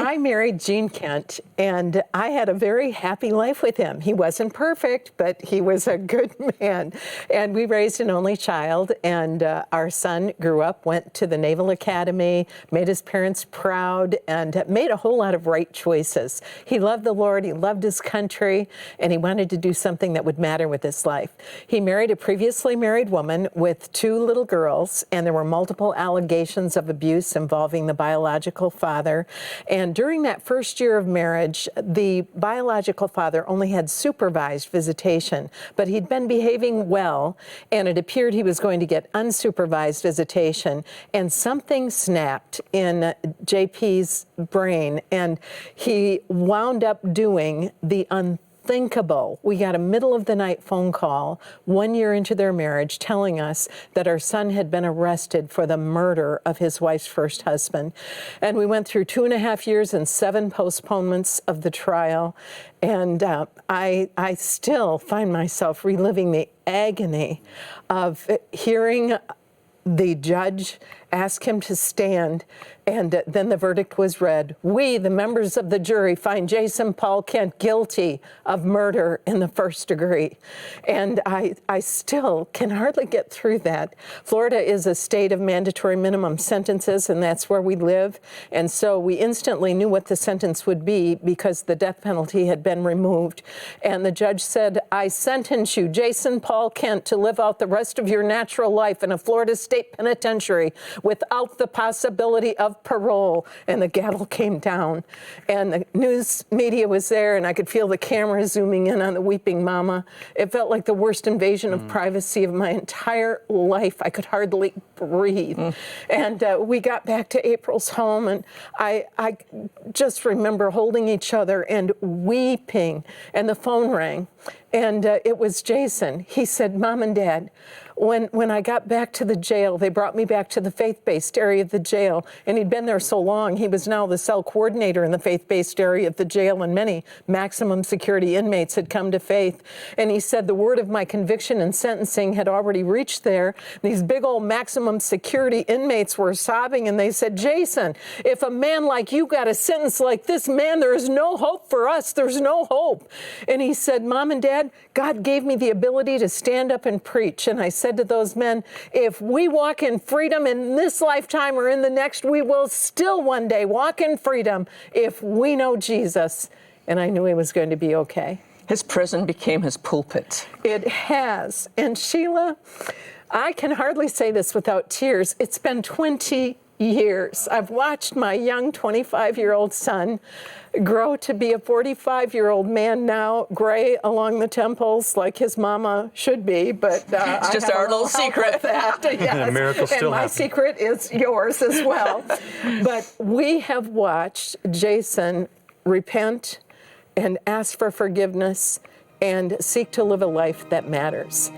I married Gene Kent, and I had a very happy life with him. He wasn't perfect, but he was a good man. And we raised an only child, and our son grew up, went to the Naval Academy, made his parents proud, and made a whole lot of right choices. He loved the Lord, he loved his country, and he wanted to do something that would matter with his life. He married a previously married woman with 2 little girls, and there were multiple allegations of abuse involving the biological father. And during that first year of marriage, the biological father only had supervised visitation, but he'd been behaving well, and it appeared he was going to get unsupervised visitation, and something snapped in JP's brain, and he wound up doing the unthinkable. We got a middle-of-the-night phone call 1 year into their marriage telling us that our son had been arrested for the murder of his wife's first husband. And we went through 2.5 years and 7 postponements of the trial. And I still find myself reliving the agony of hearing the judge ask him to stand, and then the verdict was read. We, the members of the jury, find Jason Paul Kent guilty of murder in the 1st degree. And I still can hardly get through that. Florida is a state of mandatory minimum sentences, and that's where we live. And so we instantly knew what the sentence would be because the death penalty had been removed. And the judge said, I sentence you, Jason Paul Kent, to live out the rest of your natural life in a Florida state penitentiary without the possibility of parole. And the gavel came down, and the news media was there, and I could feel the camera zooming in on the weeping mama. It felt like the worst invasion of privacy of my entire life. I could hardly breathe. And we got back to April's home, and I just remember holding each other and weeping, and the phone rang. And it was Jason. He said, Mom and Dad, when I got back to the jail, they brought me back to the faith-based area of the jail. And he'd been there so long, he was now the cell coordinator in the faith-based area of the jail, and many maximum security inmates had come to faith. And he said the word of my conviction and sentencing had already reached there. These big old maximum security inmates were sobbing, and they said, Jason, if a man like you got a sentence like this, man, there is no hope for us. There's no hope. And he said, Mom and Dad, God gave me the ability to stand up and preach. And I said to those men, if we walk in freedom in this lifetime or in the next, we will still one day walk in freedom if we know Jesus. And I knew he was going to be okay. His prison became his pulpit. It has. And Sheila, I can hardly say this without tears. It's been 20 years. I've watched my young 25-year-old son grow to be a 45-year-old man now, gray along the temples like his mama should be, but it's just our little secret. That. Yes. The miracle still and my happens. secret is yours as well. But we have watched Jason repent and ask for forgiveness and seek to live a life that matters.